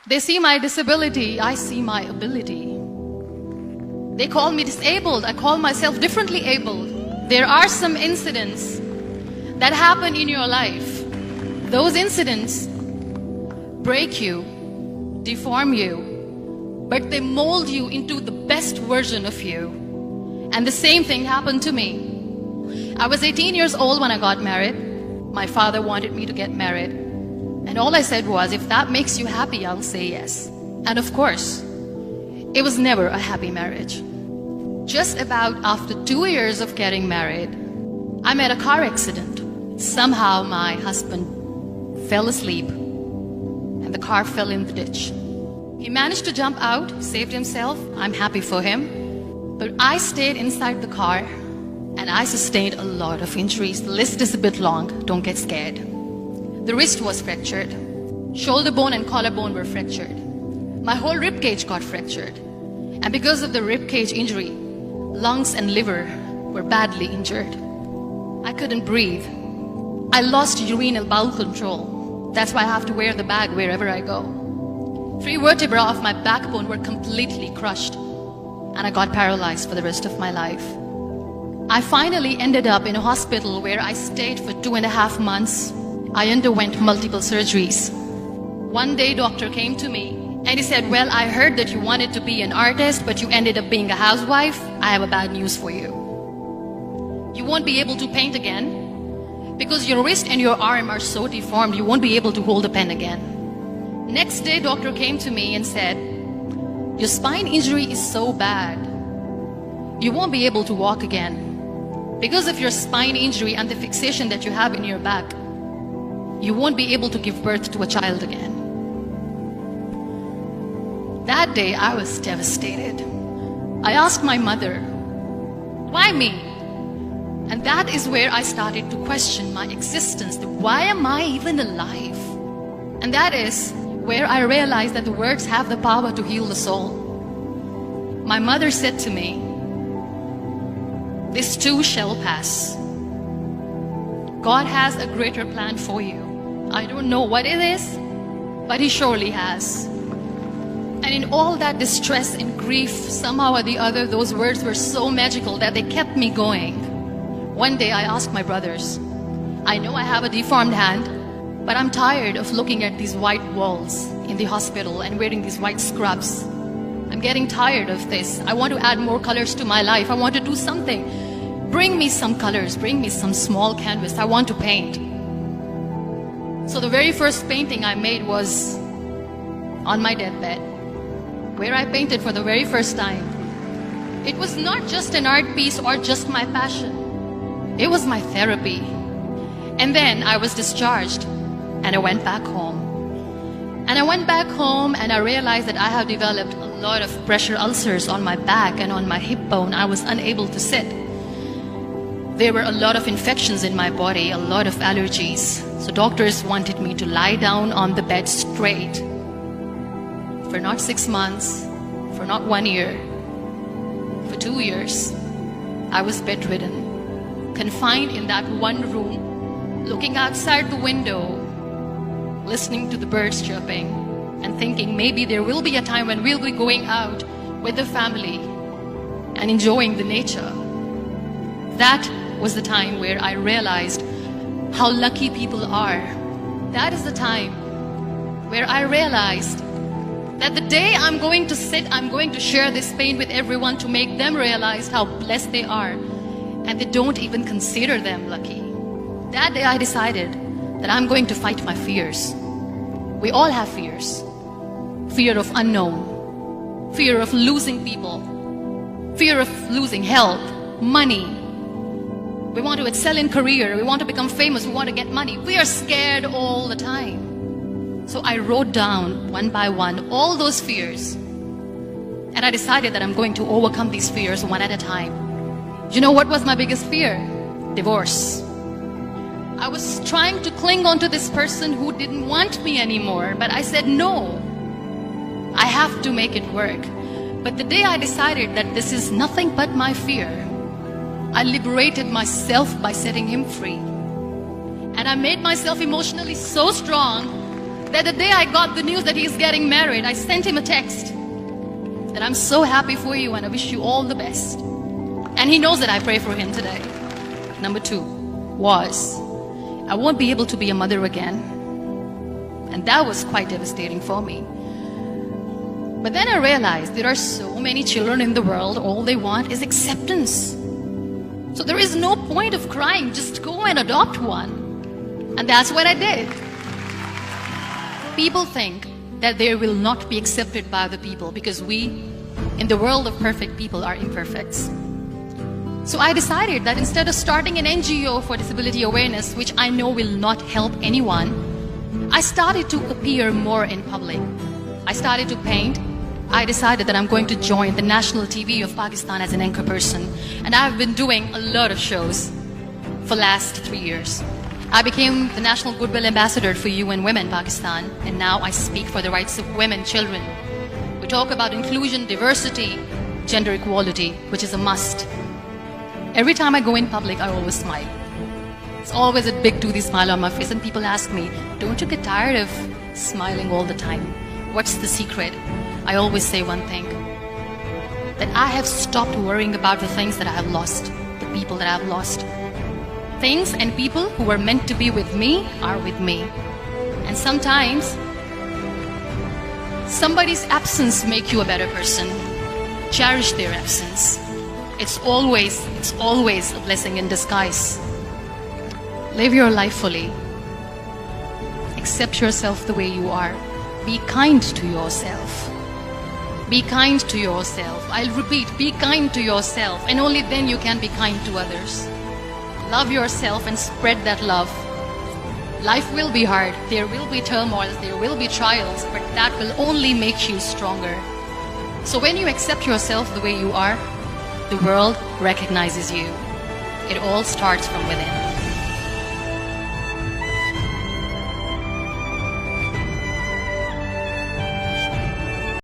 They see my disability, I see my ability. They call me disabled, I call myself differently abled. There are some incidents that happen in your life. Those incidents break you, deform you, but they mold you into the best version of you. And the same thing happened to me. I was 18 years old when I got married. My father wanted me to get married. And all I said was, if that makes you happy, I'll say yes. And of course, it was never a happy marriage. Just about after 2 years of getting married, I met a car accident. Somehow my husband fell asleep and the car fell in the ditch. He managed to jump out, saved himself. I'm happy for him. But I stayed inside the car and I sustained a lot of injuries. The list is a bit long, don't get scared. The wrist was fractured. Shoulder bone and collarbone were fractured. My whole rib cage got fractured. And because of the rib cage injury, lungs and liver were badly injured. I couldn't breathe. I lost urinary bowel control. That's why I have to wear the bag wherever I go. 3 vertebrae of my backbone were completely crushed. And I got paralyzed for the rest of my life. I finally ended up in a hospital where I stayed for 2.5 months. I underwent multiple surgeries. One day, doctor came to me and he said, well, I heard that you wanted to be an artist, but you ended up being a housewife. I have a bad news for you. You won't be able to paint again because your wrist and your arm are so deformed, you won't be able to hold a pen again. Next day, doctor came to me and said, your spine injury is so bad, you won't be able to walk again. Because of your spine injury and the fixation that you have in your back, you won't be able to give birth to a child again. That day, I was devastated. I asked my mother, why me? And that is where I started to question my existence. Why am I even alive? And that is where I realized that the words have the power to heal the soul. My mother said to me, this too shall pass. God has a greater plan for you. I don't know what it is, but He surely has. And in all that distress and grief, somehow or the other, those words were so magical that they kept me going. One day I asked my brothers, I know I have a deformed hand, but I'm tired of looking at these white walls in the hospital and wearing these white scrubs. I'm getting tired of this. I want to add more colors to my life. I want to do something. Bring me some colors. Bring me some small canvas. I want to paint. So the very first painting I made was on my deathbed, where I painted for the very first time. It was not just an art piece or just my passion. It was my therapy. And then I was discharged and I went back home. And I went back home and I realized that I have developed a lot of pressure ulcers on my back and on my hip bone. I was unable to sit. There were a lot of infections in my body, a lot of allergies. So doctors wanted me to lie down on the bed straight for not 6 months, for not 1 year, for 2 years. I was bedridden, confined in that one room, looking outside the window, listening to the birds chirping and thinking maybe there will be a time when we'll be going out with the family and enjoying the nature. That was the time where I realized how lucky people are. That is the time where I realized that the day I'm going to sit, I'm going to share this pain with everyone to make them realize how blessed they are, and they don't even consider them lucky. That day I decided that I'm going to fight my fears. We all have fears. Fear of unknown, fear of losing people, fear of losing health, money. We want to excel in career, we want to become famous, we want to get money. We are scared all the time. So I wrote down one by one all those fears. And I decided that I'm going to overcome these fears one at a time. You know what was my biggest fear? Divorce. I was trying to cling on to this person who didn't want me anymore, but I said no. I have to make it work. But the day I decided that this is nothing but my fear, I liberated myself by setting him free. And I made myself emotionally so strong that the day I got the news that he's getting married, I sent him a text that I'm so happy for you and I wish you all the best. And he knows that I pray for him today. Number 2 was, I won't be able to be a mother again. And that was quite devastating for me. But then I realized there are so many children in the world, all they want is acceptance. So there is no point of crying, just go and adopt one. And that's what I did. People think that they will not be accepted by the people because we, in the world of perfect people, are imperfects. So I decided that instead of starting an NGO for disability awareness, which I know will not help anyone, I started to appear more in public. I started to paint. I decided that I'm going to join the national TV of Pakistan as an anchor person. And I've been doing a lot of shows for the last 3 years. I became the National Goodwill Ambassador for UN Women Pakistan. And now I speak for the rights of women, children. We talk about inclusion, diversity, gender equality, which is a must. Every time I go in public, I always smile. It's always a big toothy smile on my face. And people ask me, don't you get tired of smiling all the time? What's the secret? I always say one thing, that I have stopped worrying about the things that I have lost, the people that I have lost. Things and people who were meant to be with me are with me. And sometimes, somebody's absence makes you a better person. Cherish their absence. It's always a blessing in disguise. Live your life fully. Accept yourself the way you are. Be kind to yourself. Be kind to yourself. I'll repeat, be kind to yourself, and only then you can be kind to others. Love yourself and spread that love. Life will be hard. There will be turmoils, there will be trials, but that will only make you stronger. So when you accept yourself the way you are, the world recognizes you. It all starts from within.